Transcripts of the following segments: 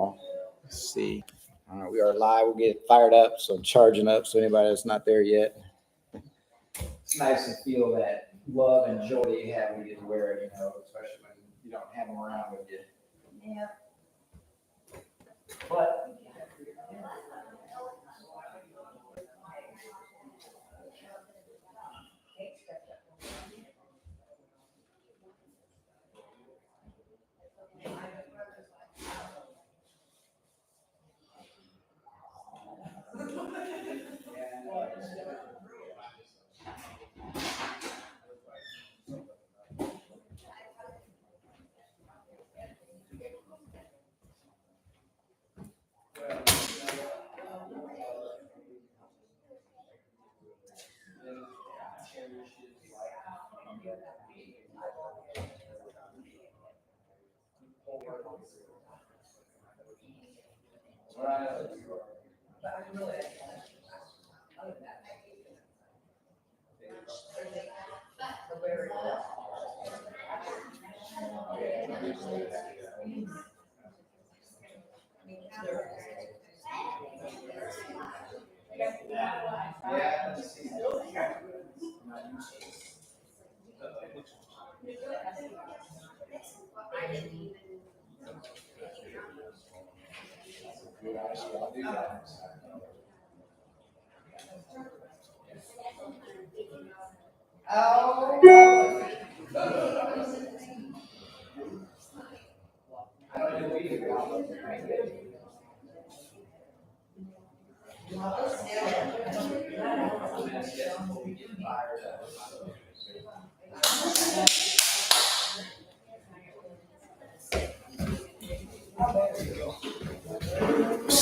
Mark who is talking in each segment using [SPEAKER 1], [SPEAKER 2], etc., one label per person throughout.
[SPEAKER 1] all. Let's see. All right, we are live. We'll get fired up, so charging up. So anybody that's not there yet, it's nice to feel that love and joy that you have when you get to wear it. Especially when you don't have them around with you.
[SPEAKER 2] Yeah.
[SPEAKER 1] But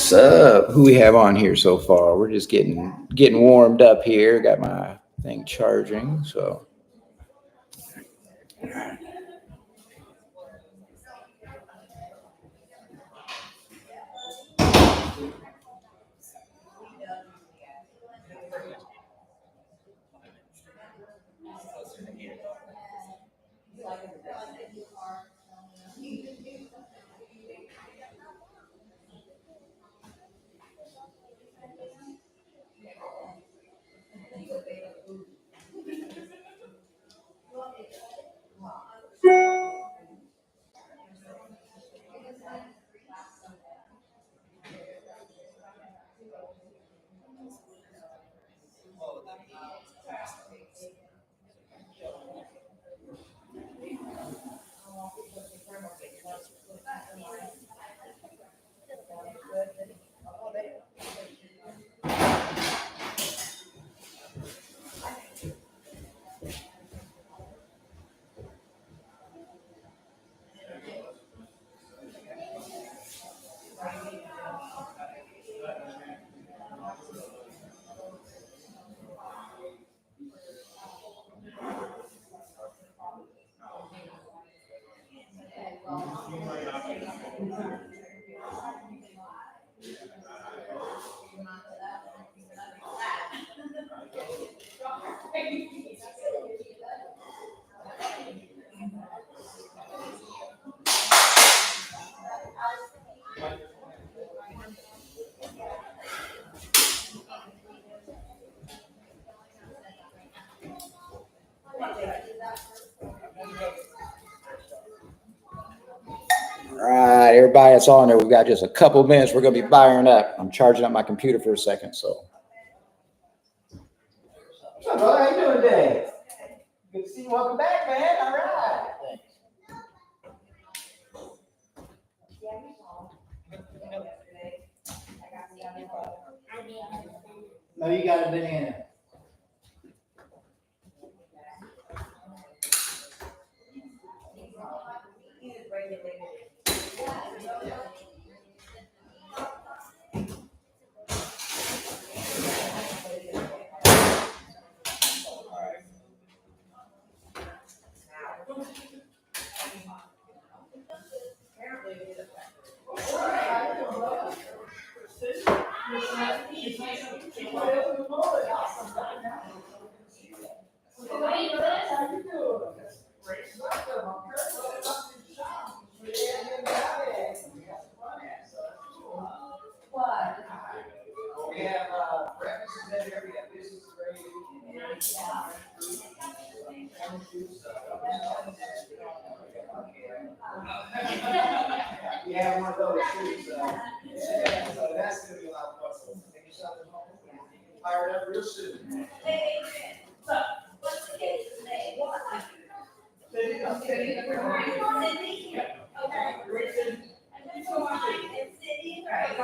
[SPEAKER 1] what's up? Who we have on here so far? We're just getting warmed up here. Got my thing charging, so. All right, everybody that's on there, we've got just a couple of minutes. We're going to be firing up. I'm charging up my computer for a second, so. What's up, brother? How you doing today? Good to see you. Welcome back, man. All right. No, you got a banana. You have one of those too, so. Yeah, so that's gonna be a lot of fun. Make yourself at home. Fired up real soon.
[SPEAKER 2] So, what's the case today?
[SPEAKER 1] Cindy,
[SPEAKER 2] Cindy? Okay. And then so mine is Cindy. Okay.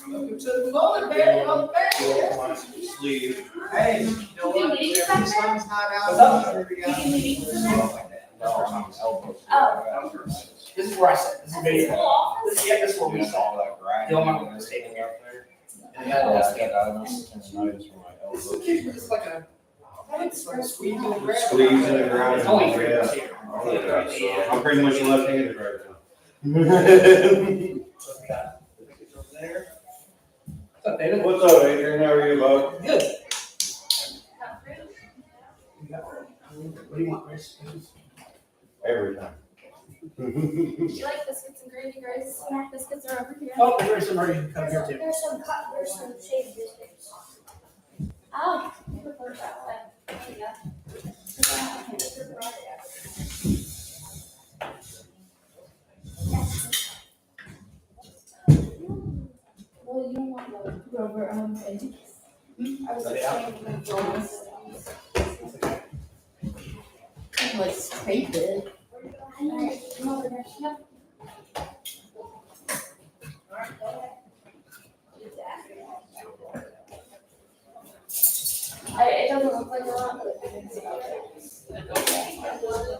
[SPEAKER 1] Welcome to the moment, baby. Welcome back.
[SPEAKER 3] Sleeve.
[SPEAKER 1] Hey, you know what?
[SPEAKER 2] Do you need
[SPEAKER 1] The
[SPEAKER 2] something?
[SPEAKER 1] sun's not out.
[SPEAKER 2] What's up?
[SPEAKER 1] Here we go.
[SPEAKER 2] You need something?
[SPEAKER 3] No, I'm elbows.
[SPEAKER 2] Oh.
[SPEAKER 4] This is where I sit. This is video.
[SPEAKER 2] Office?
[SPEAKER 4] This, yeah, this is where we
[SPEAKER 3] Just
[SPEAKER 4] sit.
[SPEAKER 3] all that grind.
[SPEAKER 4] You don't mind me staying up there? And
[SPEAKER 3] Yeah,
[SPEAKER 4] then
[SPEAKER 3] I
[SPEAKER 4] that's
[SPEAKER 3] got diagnosed and tendonitis for my
[SPEAKER 4] This
[SPEAKER 3] elbow.
[SPEAKER 4] is just like a, it's like a squeeze in the ground.
[SPEAKER 3] Squeeze in the ground.
[SPEAKER 4] It's only 3
[SPEAKER 3] Yeah.
[SPEAKER 4] minutes here.
[SPEAKER 3] Yeah. I'm pretty much left-handed right now.
[SPEAKER 4] What's up, David?
[SPEAKER 3] What's up, Adrian? How are you, bud?
[SPEAKER 4] Good. What do you want, Chris?
[SPEAKER 3] Every time.
[SPEAKER 5] Would you like biscuits and gravy, Grace? Biscuits are over here.
[SPEAKER 4] Oh, there's some already come here too.
[SPEAKER 5] There's some shaved biscuits. Oh, you prefer that way. There you go. Well, you don't want the Grover thing. I was saying let's tape it. Alright, come over there. Yep. It doesn't look like a lot, but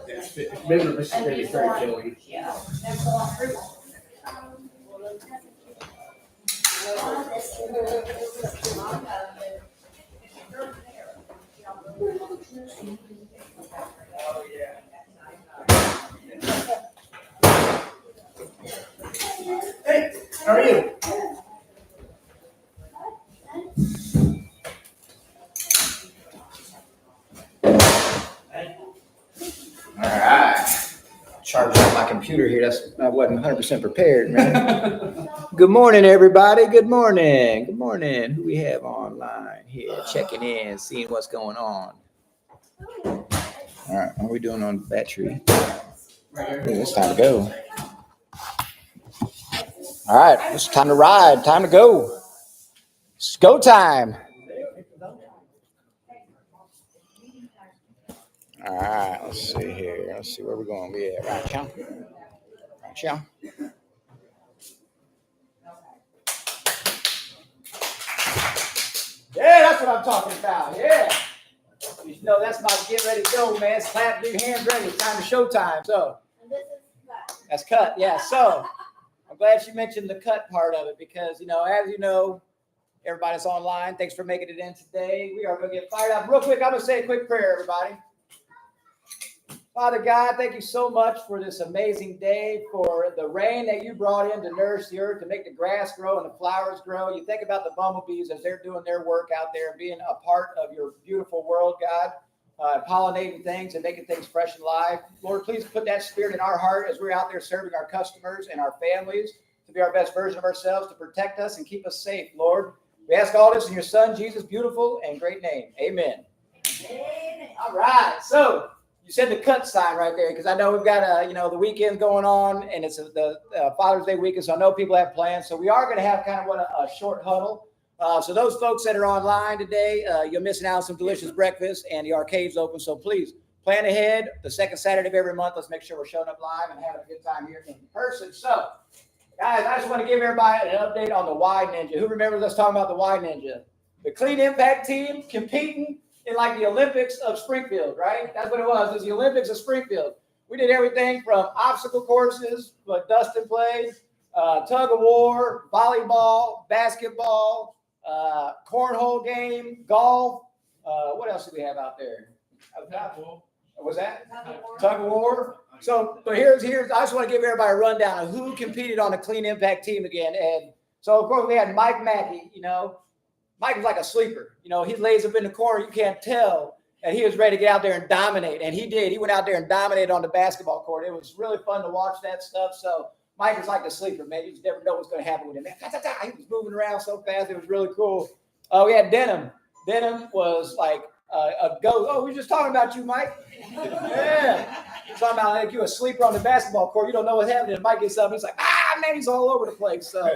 [SPEAKER 5] it's
[SPEAKER 4] Maybe this is very filling.
[SPEAKER 5] yeah, there's a lot of fruit.
[SPEAKER 4] Hey, how are you?
[SPEAKER 1] All right. Charging up my computer here. I wasn't 100% prepared, man. Good morning, everybody. Good morning. Good morning. Who we have online here? Checking in, seeing what's going on. All right. What are we doing on battery? It's time to go. All right. It's time to ride. Time to go. It's go time. All right, let's see here. Let's see where we're going. We at right now. Right now. Yeah, that's what I'm talking about. Yeah. You know, that's my get ready to go, man. It's clap, do hands ready. Time to showtime. So that's cut. Yeah. So I'm glad she mentioned the cut part of it because, you know, as you know, everybody's online. Thanks for making it in today. We are going to get fired up real quick. I'm going to say a quick prayer, everybody. Father God, thank you so much for this amazing day, for the rain that you brought in to nourish the earth, to make the grass grow and the flowers grow. You think about the bumblebees as they're doing their work out there, being a part of your beautiful world, God, pollinating things and making things fresh and live. Lord, please put that spirit in our heart as we're out there serving our customers and our families to be our best version of ourselves, to protect us and keep us safe, Lord. We ask all this in your Son, Jesus' beautiful and great name. Amen. Amen. All right. So you said the cut sign right there because I know we've got the weekend going on and it's the Father's Day weekend, so I know people have plans. So we are going to have kind of a short huddle. So those folks that are online today, you're missing out on some delicious breakfast and the arcade's open. So please plan ahead. The second Saturday of every month, let's make sure we're showing up live and having a good time here in person. So guys, I just want to give everybody an update on the Y Ninja. Who remembers us talking about the Y Ninja? The Clean Impact team competing in like the Olympics of Springfield, right? That's what it was. It was the Olympics of Springfield. We did everything from obstacle courses, what Dustin played, tug of war, volleyball, basketball, cornhole game, golf. What else do we have out there? Was that? Tug of war. So, but here's I just want to give everybody a rundown of who competed on the Clean Impact team again. And so, of course, we had Mike Mackey, Mike was like a sleeper. You know, he lays up in the corner. You can't tell. And he was ready to get out there and dominate. And he did. He went out there and dominated on the basketball court. It was really fun to watch that stuff. So Mike was like a sleeper, man. You just never know what's going to happen with him. Man, he was moving around so fast. It was really cool. We had Denham. Denham was like a ghost. Oh, we were just talking about you, Mike. Yeah. Talking about like you a sleeper on the basketball court. You don't know what's happening. And Mike gets up. He's like, man, he's all over the place. So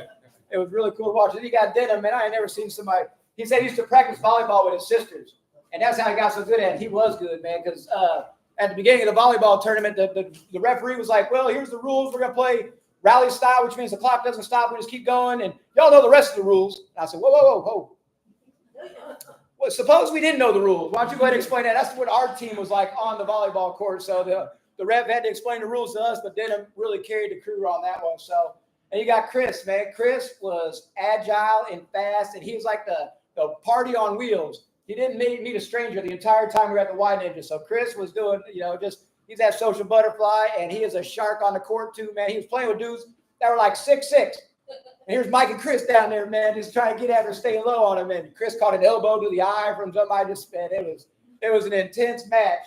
[SPEAKER 1] it was really cool to watch. And he got Denham, man. I had never seen somebody. He said he used to practice volleyball with his sisters. And that's how he got so good at it. He was good, man, because at the beginning of the volleyball tournament, the referee was like, well, here's the rules. We're going to play rally style, which means the clock doesn't stop. We just keep going. And y'all know the rest of the rules. And I said, whoa. Well, suppose we didn't know the rules. Why don't you go ahead and explain that? That's what our team was like on the volleyball court. So the ref had to explain the rules to us, but Denham really carried the crew on that one. So, and you got Chris, man. Chris was agile and fast, and he was like the party on wheels. He didn't meet a stranger the entire time we were at the Y Ninja. So Chris was doing, he's that social butterfly, and he is a shark on the court too, man. He was playing with dudes that were like 6'6". And here's Mike and Chris down there, man, just trying to get after staying low on him. And Chris caught an elbow to the eye from somebody just spin. It was an intense match.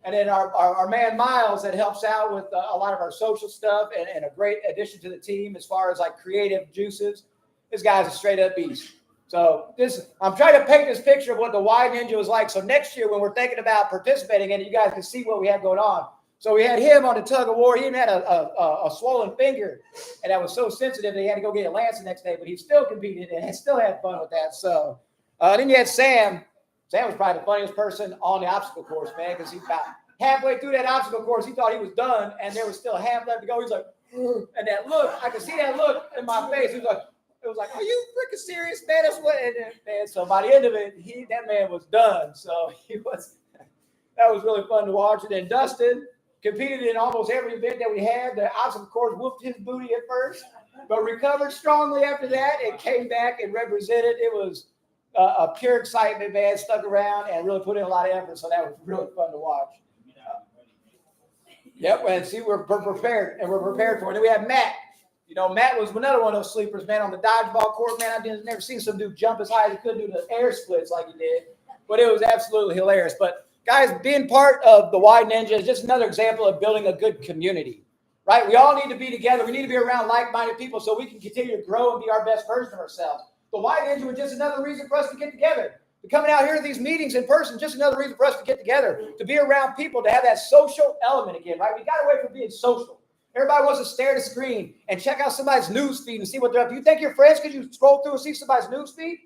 [SPEAKER 1] And then our man Miles that helps out with a lot of our social stuff and a great addition to the team as far as like creative juices. This guy's a straight up beast. So I'm trying to paint this picture of what the Y Ninja was like. So next year when we're thinking about participating in it, you guys can see what we have going on. So we had him on the tug of war. He even had a swollen finger, and that was so sensitive that he had to go get a lance the next day. But he still competed and still had fun with that. So then you had Sam. Sam was probably the funniest person on the obstacle course, man, because he about halfway through that obstacle course, he thought he was done, and there was still half left to go. He's like, and that look, I could see that look in my face. He was like, it was like, are you freaking serious, man? That's what. And so by the end of it, that man was done. So that was really fun to watch. And then Dustin competed in almost every event that we had. The obstacle course whooped his booty at first, but recovered strongly after that and came back and represented. It was a pure excitement, man. Stuck around and really put in a lot of effort. So that was really fun to watch. Yep, and see, we're prepared, and we're prepared for it. And then we had Matt. Matt was another one of those sleepers, man, on the dodgeball court. Man, I've never seen some dude jump as high as he could do the air splits like he did. But it was absolutely hilarious. But, guys, being part of the Y Ninja is just another example of building a good community, right? We all need to be together. We need to be around like-minded people so we can continue to grow and be our best version of ourselves. The Y Ninja was just another reason for us to get together. To coming out here to these meetings in person, just another reason for us to get together, to be around people, to have that social element again, right? We got away from being social. Everybody wants to stare at a screen and check out somebody's news feed and see what they're up to. You think you're friends because you scroll through and see somebody's news feed?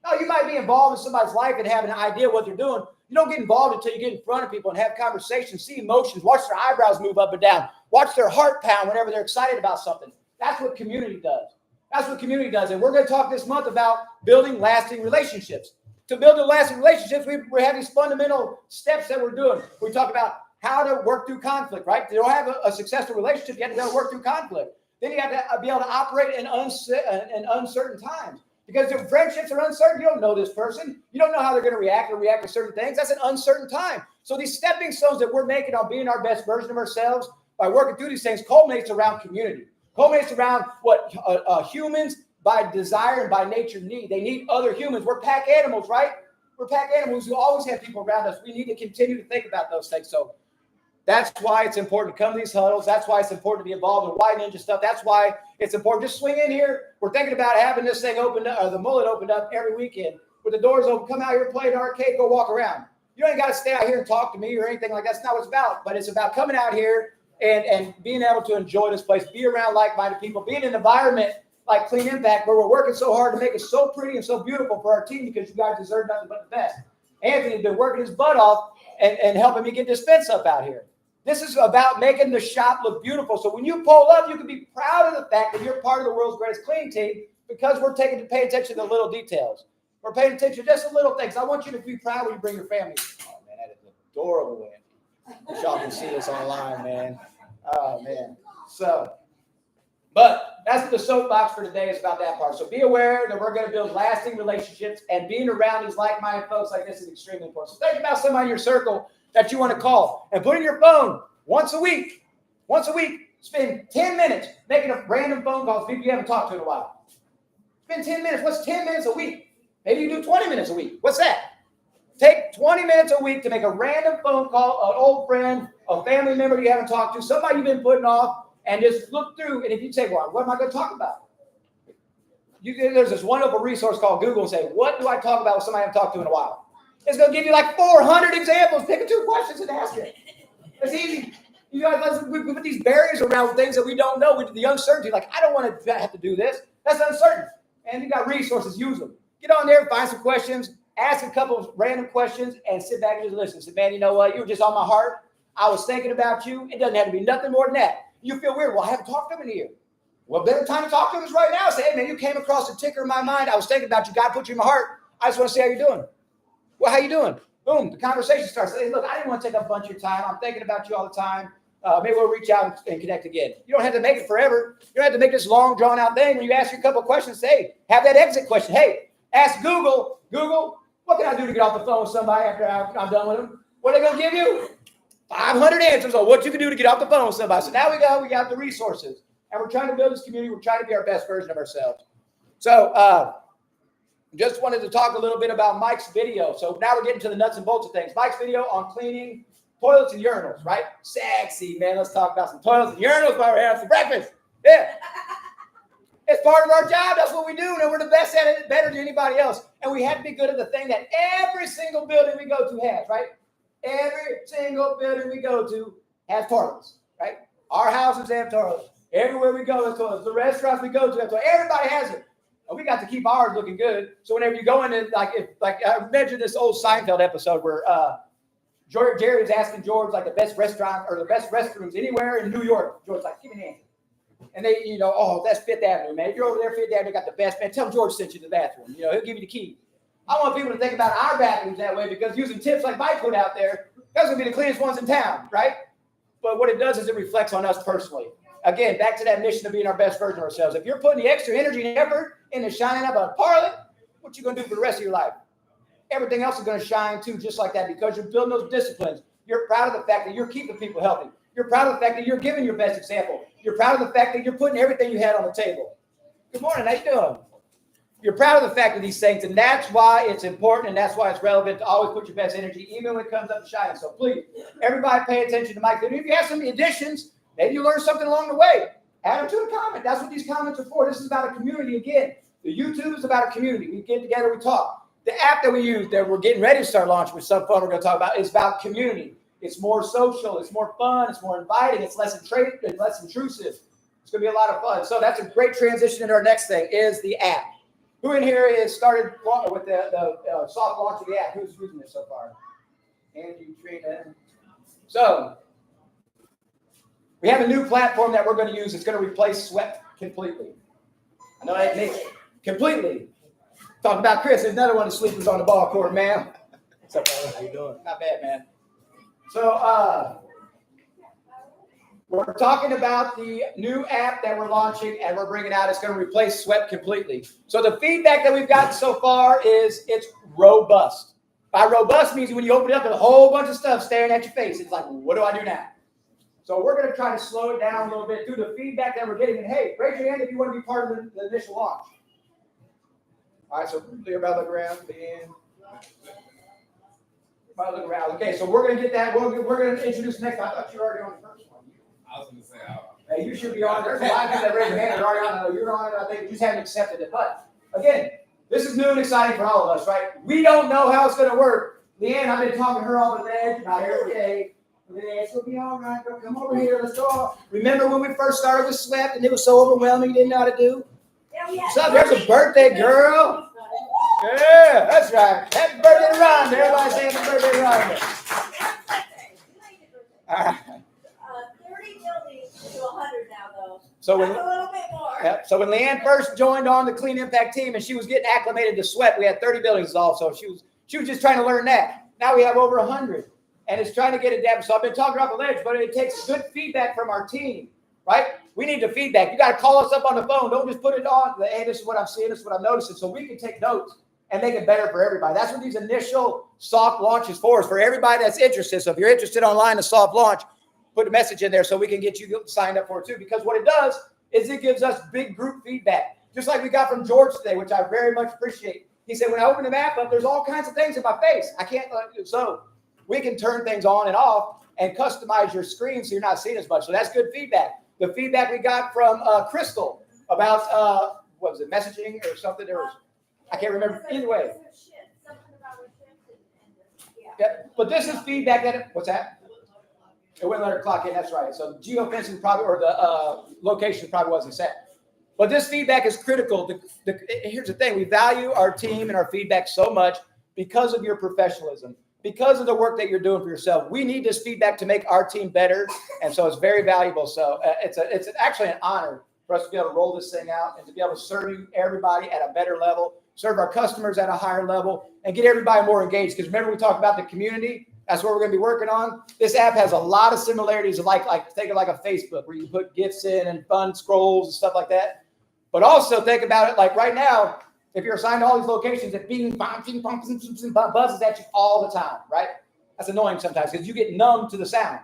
[SPEAKER 1] No, you might be involved in somebody's life and have an idea what they're doing. You don't get involved until you get in front of people and have conversations, see emotions, watch their eyebrows move up and down, watch their heart pound whenever they're excited about something. That's what community does. That's what community does. And we're going to talk this month about building lasting relationships. To build lasting relationships, we have these fundamental steps that we're doing. We talk about how to work through conflict, right? You don't have a successful relationship, you have to be able to work through conflict. Then you have to be able to operate in uncertain times. Because if friendships are uncertain, you don't know this person. You don't know how they're going to react to certain things. That's an uncertain time. So these stepping stones that we're making on being our best version of ourselves by working through these things culminates around community. Culminates around what humans by desire and by nature need. They need other humans. We're pack animals, right? We're pack animals who always have people around us. We need to continue to think about those things. So that's why it's important to come to these huddles. That's why it's important to be involved in Y Ninja stuff. That's why it's important. Just swing in here. We're thinking about having this thing opened up, or the mullet opened up every weekend with the doors open. Come out here, play an arcade, go walk around. You ain't got to stay out here and talk to me or anything like that. That's not what it's about. But it's about coming out here and being able to enjoy this place, be around like-minded people, be in an environment like Clean Impact where we're working so hard to make it so pretty and so beautiful for our team because you guys deserve nothing but the best. Anthony's been working his butt off and helping me get this fence up out here. This is about making the shop look beautiful. So when you pull up, you can be proud of the fact that you're part of the world's greatest cleaning team because we're taking to pay attention to the little details. We're paying attention to just the little things. I want you to be proud when you bring your family. Oh, man, that is adorable, Andy. Wish y'all can see this online, man. Oh, man. But that's what the soapbox for today is about that part. So be aware that we're going to build lasting relationships, and being around these like-minded folks like this is extremely important. So think about somebody in your circle that you want to call and put in your phone once a week, spend 10 minutes making a random phone call to people you haven't talked to in a while. Spend 10 minutes. What's 10 minutes a week? Maybe you do 20 minutes a week. What's that? Take 20 minutes a week to make a random phone call, an old friend, a family member you haven't talked to, somebody you've been putting off, and just look through. And if you say, well, what am I going to talk about? There's this wonderful resource called Google and say, what do I talk about with somebody I haven't talked to in a while? It's going to give you like 400 examples. Pick 2 questions and ask it. It's easy. You guys, we put these barriers around things that we don't know. With the uncertainty, like, I don't want to have to do this. That's uncertain. And you got resources, use them. Get on there, find some questions, ask a couple of random questions, and sit back and just listen. Say, man, you know what? You were just on my heart. I was thinking about you. It doesn't have to be nothing more than that. You feel weird. Well, I haven't talked to him in a year. Well, better time to talk to him is right now. Say, hey, man, you came across a ticker in my mind. I was thinking about you. God put you in my heart. I just want to see how you're doing. Well, how you doing? Boom. The conversation starts. Hey, look, I didn't want to take up a bunch of your time. I'm thinking about you all the time. Maybe we'll reach out and connect again. You don't have to make it forever. You don't have to make this long, drawn-out thing. When you ask you a couple of questions, say, have that exit question. Hey, ask Google, what can I do to get off the phone with somebody after I'm done with them? What are they going to give you? 500 answers on what you can do to get off the phone with somebody. So now we got the resources. And we're trying to build this community. We're trying to be our best version of ourselves. So just wanted to talk a little bit about Mike's video. So now we're getting to the nuts and bolts of things. Mike's video on cleaning toilets and urinals, right? Sexy, man. Let's talk about some toilets and urinals while we're having some breakfast. Yeah. It's part of our job. That's what we do. And we're the best at it, better than anybody else. And we have to be good at the thing that every single building we go to has, right? Every single building we go to has toilets, right? Our houses have toilets. Everywhere we go, there's toilets. The restaurants we go to have toilets. Everybody has it. And we got to keep ours looking good. So whenever you go in, like I mentioned this old Seinfeld episode where Jerry was asking George like the best restaurant or the best restrooms anywhere in New York. George's like, give me an answer. And they, that's Fifth Avenue, man. If you're over there, Fifth Avenue got the best, man. Tell George sent you to the bathroom. He'll give you the key. I want people to think about our bathrooms that way because using tips like Mike put out there, that's going to be the cleanest ones in town, right? But what it does is it reflects on us personally. Again, back to that mission of being our best version of ourselves. If you're putting the extra energy and effort into shining up a parlor, what you going to do for the rest of your life? Everything else is going to shine too, just like that, because you're building those disciplines. You're proud of the fact that you're keeping people healthy. You're proud of the fact that you're giving your best example. You're proud of the fact that you're putting everything you had on the table. Good morning. How you doing? You're proud of the fact of these things, and that's why it's important, and that's why it's relevant to always put your best energy, even when it comes up to shining. So please, everybody pay attention to Mike. If you have some additions, maybe you learn something along the way. Add them to the comment. That's what these comments are for. This is about a community again. The YouTube is about a community. We get together, we talk. The app that we use that we're getting ready to start launching with some fun we're going to talk about is about community. It's more social. It's more fun. It's more inviting. It's less intrusive. It's going to be a lot of fun. So that's a great transition into our next thing is the app. Who in here has started with the soft launch of the app? Who's using it so far? Andy, Trina. So we have a new platform that we're going to use. It's going to replace Sweat completely. I know that makes completely. Talking about Chris. There's another one that sleeps on the ball court, man. What's up, brother? How you doing? Not bad, man. So we're talking about the new app that we're launching and we're bringing out. It's going to replace Sweat completely. So the feedback that we've gotten so far is it's robust. By robust means when you open it up, there's a whole bunch of stuff staring at your face. It's like, what do I do now? So we're going to try to slow it down a little bit through the feedback that we're getting. And hey, raise your hand if you want to be part of the initial launch. All right, so everybody look around. Everybody look around. Okay, so we're going to get that. We're going to introduce next. I thought you were already on the first one.
[SPEAKER 6] I was going to say,
[SPEAKER 1] hey, you should be on. There's a lot of people that raise their hand. They're already on. You're on it. I think you just haven't accepted it. But again, this is new and exciting for all of us, right? We don't know how it's going to work. Leanne, I've been talking to her on the ledge. Not every day. It's going to be all right. Girl, come over here. Let's go. Remember when we first started with Sweat and it was so overwhelming you didn't know how to do? So there's a birthday girl. Yeah, that's right. Happy birthday to Rhonda. Everybody say happy birthday to Rhonda. All right.
[SPEAKER 2] 30 buildings to 100 now, though.
[SPEAKER 1] So
[SPEAKER 2] That's a little bit more.
[SPEAKER 1] Yep. So when Leanne first joined on the Clean Impact team and she was getting acclimated to Sweat, we had 30 buildings also. She was just trying to learn that. Now we have over 100. And it's trying to get it down. So I've been talking off the ledge, but it takes good feedback from our team, right? We need the feedback. You got to call us up on the phone. Don't just put it on. Hey, this is what I'm seeing. This is what I'm noticing. So we can take notes and make it better for everybody. That's what these initial soft launches for is for everybody that's interested. So if you're interested online, a soft launch, put a message in there so we can get you signed up for it too. Because what it does is it gives us big group feedback, just like we got from George today, which I very much appreciate. He said, when I open the map up, there's all kinds of things in my face. I can't, so we can turn things on and off and customize your screen so you're not seeing as much. So that's good feedback. The feedback we got from Crystal about, what was it, messaging or something? There was, I can't remember. Either way. Yep. But this is feedback that, what's that? It wouldn't let her clock in, that's right. So geofencing probably, or the location probably wasn't set. But this feedback is critical. Here's the thing. We value our team and our feedback so much because of your professionalism, because of the work that you're doing for yourself. We need this feedback to make our team better. And so it's very valuable. So it's actually an honor for us to be able to roll this thing out and to be able to serve everybody at a better level, serve our customers at a higher level, and get everybody more engaged. Because remember, we talked about the community. That's what we're going to be working on. This app has a lot of similarities, like think of like a Facebook where you put GIFs in and fun scrolls and stuff like that. But also think about it like right now, if you're assigned to all these locations, it buzzes at you all the time, right? That's annoying sometimes because you get numb to the sound.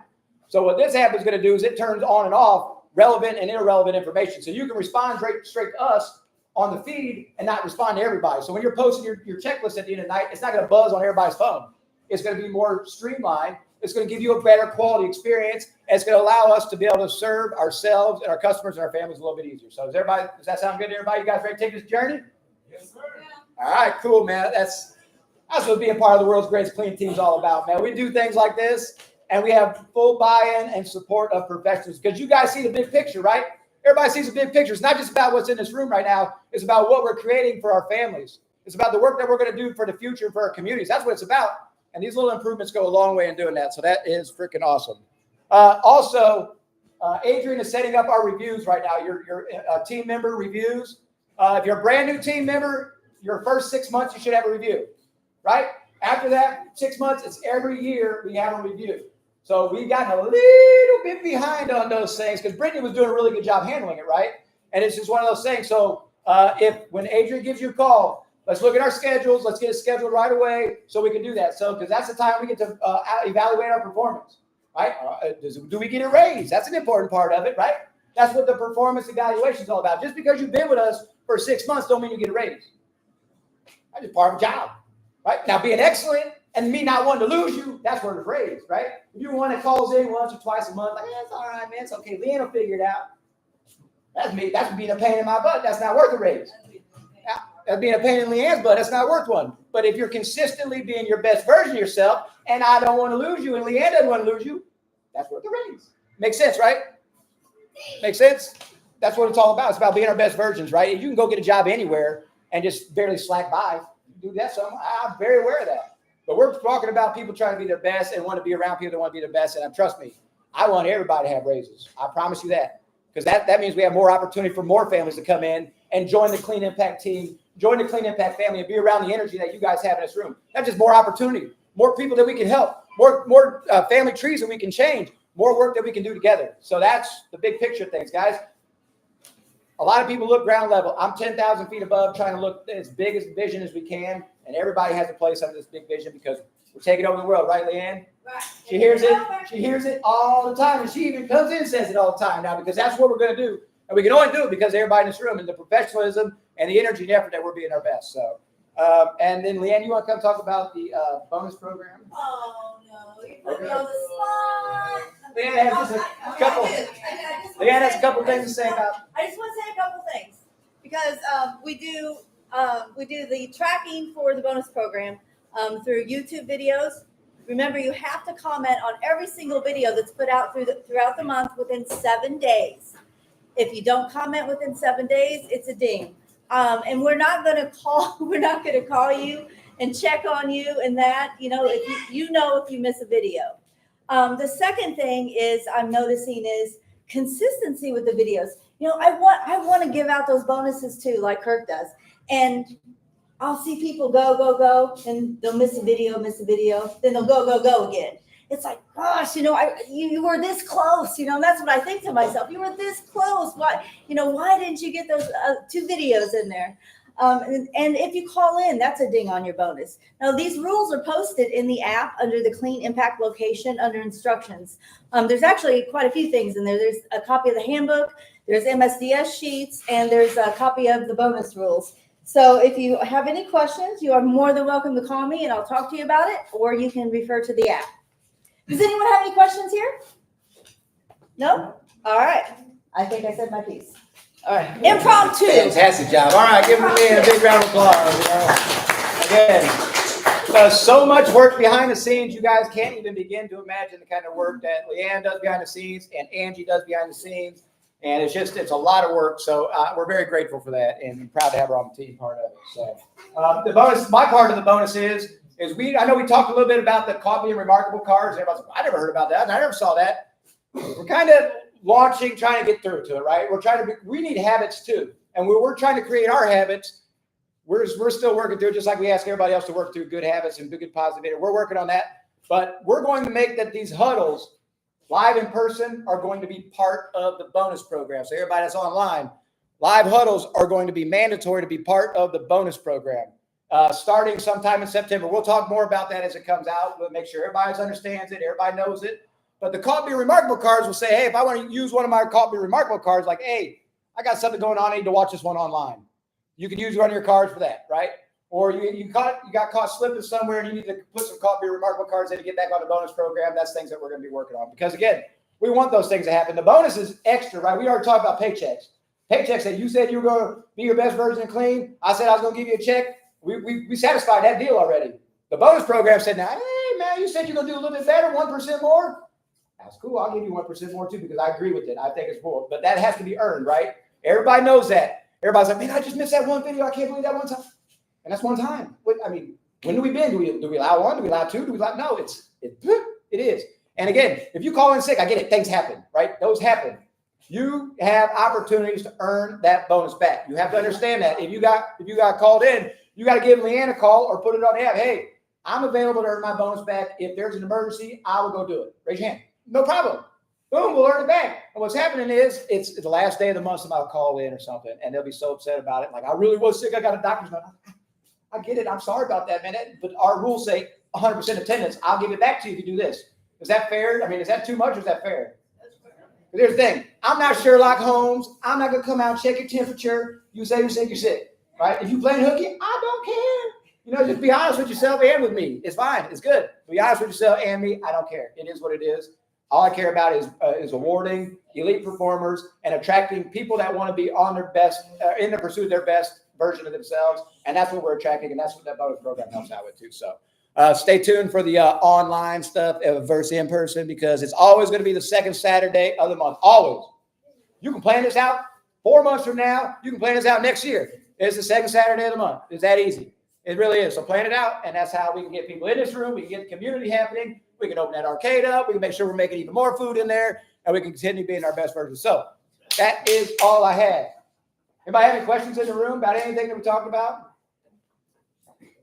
[SPEAKER 1] So what this app is going to do is it turns on and off relevant and irrelevant information. So you can respond straight to us on the feed and not respond to everybody. So when you're posting your checklist at the end of the night, it's not going to buzz on everybody's phone. It's going to be more streamlined. It's going to give you a better quality experience. And it's going to allow us to be able to serve ourselves and our customers and our families a little bit easier. So does that sound good to everybody? You guys ready to take this journey?
[SPEAKER 3] Yes, sir.
[SPEAKER 1] All right, cool, man. That's what being part of the world's greatest clean team is all about, man. We do things like this, and we have full buy-in and support of professionals because you guys see the big picture, right? Everybody sees the big picture. It's not just about what's in this room right now. It's about what we're creating for our families. It's about the work that we're going to do for the future for our communities. That's what it's about. And these little improvements go a long way in doing that. So that is freaking awesome. Also, Adrian is setting up our reviews right now, your team member reviews. If you're a brand new team member, your first 6 months, you should have a review, right? After that, 6 months, it's every year we have a review. So we got a little bit behind on those things because Brittany was doing a really good job handling it, right? And it's just one of those things. So when Adrian gives you a call, let's look at our schedules. Let's get it scheduled right away so we can do that. So because that's the time we get to evaluate our performance, right? Do we get a raise? That's an important part of it, right? That's what the performance evaluation is all about. Just because you've been with us for 6 months don't mean you get a raise. That's just part of the job, right? Now, being excellent and me not wanting to lose you, that's where it's raised, right? If you're one that calls in once or twice a month, like, it's all right, man. It's okay. Leanne will figure it out. That's me. That's being a pain in my butt. That's not worth a raise. That's being a pain in Leanne's butt. That's not worth one. But if you're consistently being your best version of yourself and I don't want to lose you and Leanne doesn't want to lose you, that's worth the raise. Makes sense, right? Makes sense? That's what it's all about. It's about being our best versions, right? You can go get a job anywhere and just barely slack by. Do that. So I'm very aware of that. But we're talking about people trying to be their best and want to be around people that want to be their best. And trust me, I want everybody to have raises. I promise you that. Because that means we have more opportunity for more families to come in and join the Clean Impact team, join the Clean Impact family, and be around the energy that you guys have in this room. That's just more opportunity, more people that we can help, more family trees that we can change, more work that we can do together. So that's the big picture things, guys. A lot of people look ground level. I'm 10,000 feet above trying to look as big as vision as we can. And everybody has a place under this big vision because we're taking over the world, right, Leanne?
[SPEAKER 2] Right.
[SPEAKER 1] She hears it. She hears it all the time. And she even comes in and says it all the time now because that's what we're going to do. And we can only do it because everybody in this room and the professionalism and the energy and effort that we're being our best. So, and then Leanne, you want to come talk about the bonus program?
[SPEAKER 2] Oh, no. You put me on the spot.
[SPEAKER 1] Leanne has just a couple. Leanne has a couple things to say about.
[SPEAKER 2] I just want to say a couple things because we do the tracking for the bonus program through YouTube videos. Remember, you have to comment on every single video that's put out throughout the month within 7 days. If you don't comment within 7 days, it's a ding. And we're not going to call you and check on you and that, if you miss a video. The second thing is I'm noticing is consistency with the videos. I want to give out those bonuses too, like Kirk does. And I'll see people go, and they'll miss a video, then they'll go again. It's like, gosh, you were this close, that's what I think to myself. You were this close. Why didn't you get those 2 videos in there? And if you call in, that's a ding on your bonus. Now, these rules are posted in the app under the Clean Impact location under instructions. There's actually quite a few things in there. There's a copy of the handbook, there's MSDS sheets, and there's a copy of the bonus rules. So if you have any questions, you are more than welcome to call me and I'll talk to you about it, or you can refer to the app. Does anyone have any questions here? No? All right. I think I said my piece. All right. Impromptu.
[SPEAKER 1] Fantastic job. All right, give them a big round of applause. You know. Again, so much work behind the scenes. You guys can't even begin to imagine the kind of work that Leanne does behind the scenes and Angie does behind the scenes. And it's a lot of work. So we're very grateful for that and proud to have her on the team part of it. So the bonus, my part of the bonus is I know we talked a little bit about the Caught Being Remarkable cards. And everybody's like, I never heard about that. And I never saw that. We're kind of launching, trying to get through to it, right? We need habits too. And we're trying to create our habits. We're still working through it, just like we ask everybody else to work through good habits and good positive behavior. We're working on that. But we're going to make that these huddles live in person are going to be part of the bonus program. So everybody that's online, live huddles are going to be mandatory to be part of the bonus program. Starting sometime in September. We'll talk more about that as it comes out. We'll make sure everybody understands it, everybody knows it. But the Caught Being Remarkable cards will say, hey, if I want to use one of my Caught Being Remarkable cards, like, hey, I got something going on, I need to watch this one online. You can use one of your cards for that, right? Or you got caught slipping somewhere and you need to put some Caught Being Remarkable cards in to get back on the bonus program. That's things that we're going to be working on. Because, again, we want those things to happen. The bonus is extra, right? We already talked about paychecks. Paychecks that you said you were going to be your best version of clean. I said I was going to give you a check. We satisfied that deal already. The bonus program said, now, hey, man, you said you're going to do a little bit better, 1% more. That's cool. I'll give you 1% more, too, because I agree with it. I think it's more. But that has to be earned, right? Everybody knows that. Everybody's like, man, I just missed that one video. I can't believe that one time. And that's one time. I mean, when do we bend? Do we allow one? Do we allow two? Do we allow? No, it is. And again, if you call in sick, I get it. Things happen, right? Those happen. You have opportunities to earn that bonus back. You have to understand that. If you got called in, you got to give Leanne a call or put it on the app. Hey, I'm available to earn my bonus back. If there's an emergency, I will go do it. Raise your hand. No problem. Boom, we'll earn it back. And what's happening is it's the last day of the month, somebody will call in or something, and they'll be so upset about it. Like, I really was sick. I got a doctor's note. I get it. I'm sorry about that, man. But our rules say 100% attendance. I'll give it back to you if you do this. Is that fair? I mean, is that too much or is that fair? But here's the thing. I'm not Sherlock Holmes. I'm not going to come out and check your temperature. You say you're sick, you're sick. Right? If you playing hooky, I don't care. You know, just be honest with yourself and with me. It's fine. It's good. Be honest with yourself and me. I don't care. It is what it is. All I care about is awarding elite performers and attracting people that want to be on their best, in the pursuit of their best version of themselves. And that's what we're attracting. And that's what that bonus program helps out with too. So stay tuned for the online stuff versus in person, because it's always going to be the second Saturday of the month. Always. You can plan this out 4 months from now. You can plan this out next year. It's the second Saturday of the month. It's that easy. It really is. So plan it out. And that's how we can get people in this room. We can get the community happening. We can open that arcade up. We can make sure we're making even more food in there, and we can continue being our best version. So that is all I had. Anybody have any questions in the room about anything that we talked about?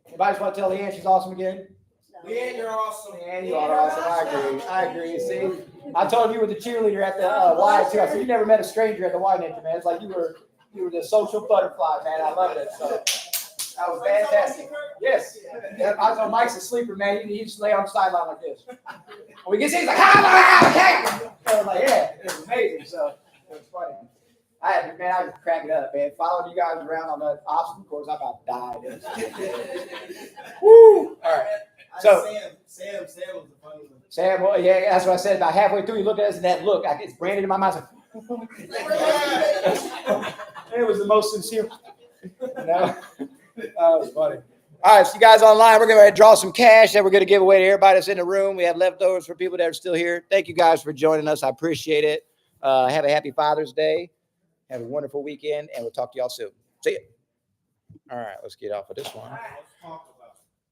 [SPEAKER 1] Anybody just want to tell Leanne she's awesome again?
[SPEAKER 3] Leanne, you're awesome.
[SPEAKER 1] Leanne, you are awesome. I agree. See, I told you were the cheerleader at the Y too. I said you never met a stranger at the Y Nature, man. It's like you were the social butterfly, man. I love it. So that was fantastic. Yes. I was on Mike's a sleeper, man. He just lay on the sideline like this. When we get seen, he's like, okay. I was like, yeah, it was amazing. So it was funny. I was cracking up, man. Following you guys around on that obstacle course, I about died. Woo! All right. So
[SPEAKER 3] Sam was the funny one.
[SPEAKER 1] Sam, well, yeah, that's what I said. About halfway through, he looked at us and that look, it's branded in my mind. It was the most sincere. No. That was funny. All right, so you guys online, we're going to draw some cash that we're going to give away to everybody that's in the room. We have leftovers for people that are still here. Thank you guys for joining us. I appreciate it. Have a happy Father's Day. Have a wonderful weekend, and we'll talk to y'all soon. See you. All right, let's get off of this one.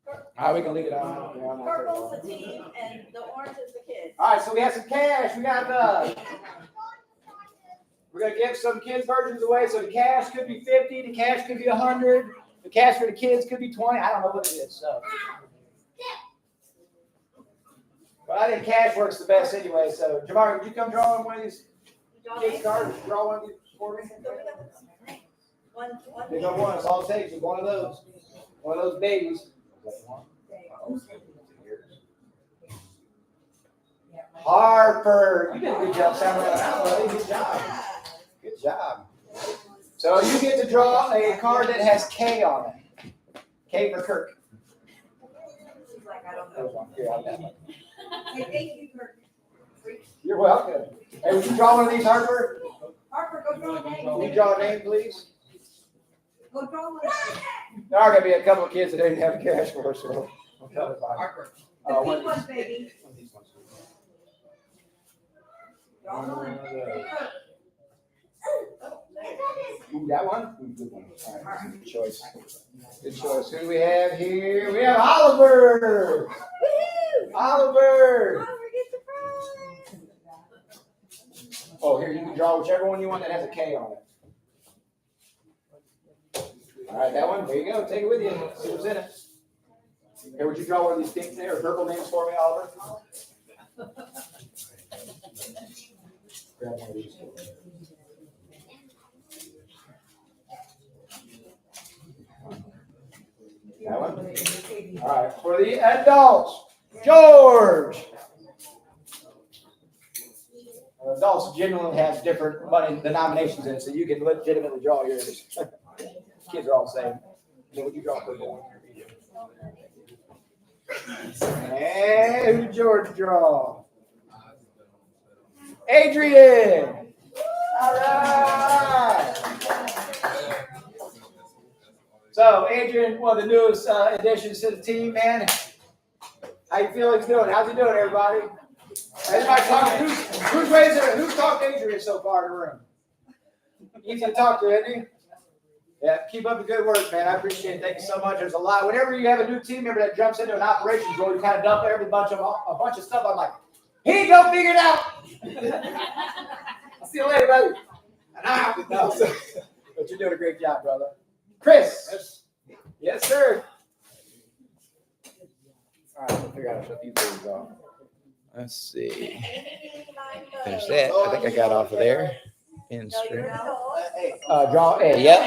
[SPEAKER 1] All right, we can leave it on.
[SPEAKER 2] Purple's the team and the orange is the kids.
[SPEAKER 1] All right, so we have some cash. We got we're gonna give some kids versions away. So the cash could be 50, the cash could be 100, the cash for the kids could be 20. I don't know what it is. So, but I think cash works the best anyway. So Jamar, would you come draw one of these kids cards? Draw one of these for me. There's no one. It's all it takes is one of those. One of those babies. Harper, you did a good job sounding like that, buddy. Good job. Good job. So So you get to draw a card that has K on it. K for Kirk.
[SPEAKER 2] She's like, I don't
[SPEAKER 1] There's
[SPEAKER 2] know.
[SPEAKER 1] one. Here, I'll have one.
[SPEAKER 2] Hey, thank you, Kirk.
[SPEAKER 1] You're welcome. Hey, would you draw one of these, Harper?
[SPEAKER 2] Harper, go draw a name.
[SPEAKER 1] Can you draw a name, please?
[SPEAKER 2] Go draw one.
[SPEAKER 1] There are going to be a couple of kids that didn't have cash for, so I'll tell them.
[SPEAKER 3] Harper.
[SPEAKER 2] The
[SPEAKER 1] One
[SPEAKER 2] pink
[SPEAKER 1] of
[SPEAKER 2] one,
[SPEAKER 1] these.
[SPEAKER 2] baby.
[SPEAKER 1] One of these ones.
[SPEAKER 2] Draw one. Kirk.
[SPEAKER 1] Ooh, that one? Ooh, good one. All right, good choice. Good choice. Who do we have here? We have Oliver.
[SPEAKER 2] Woohoo!
[SPEAKER 1] Oliver.
[SPEAKER 2] Oliver gets a prize.
[SPEAKER 1] Oh, here, you can draw whichever one you want that has a K on it. All right, that one. There you go. Take it with you. See what's in it. Here, would you draw one of these pink or purple names for me, Oliver? Grab one of these. That one? All right, for the adults, George. Adults generally have different money denominations in it, so you can legitimately draw yours. Kids are all the same. So what you draw for one? And who did George draw? Adrian. All right. So Adrian, one of the newest additions to the team, man. How you feel he's doing? How's he doing, everybody? Everybody talking? Who's talked to Adrian so far in the room? Easy to talk to, isn't he? Yeah, keep up the good work, man. I appreciate it. Thank you so much. There's a lot. Whenever you have a new team member that jumps into an operations role, you kind of dump a bunch of stuff. I'm like, here you go, figure it out. I'll see you later, buddy. No, but you're doing a great job, brother. Chris. Yes, sir. All right, we'll figure out how to shut these things off. Let's see. Finish that. I think I got off of there. In stream. Draw A. Yep.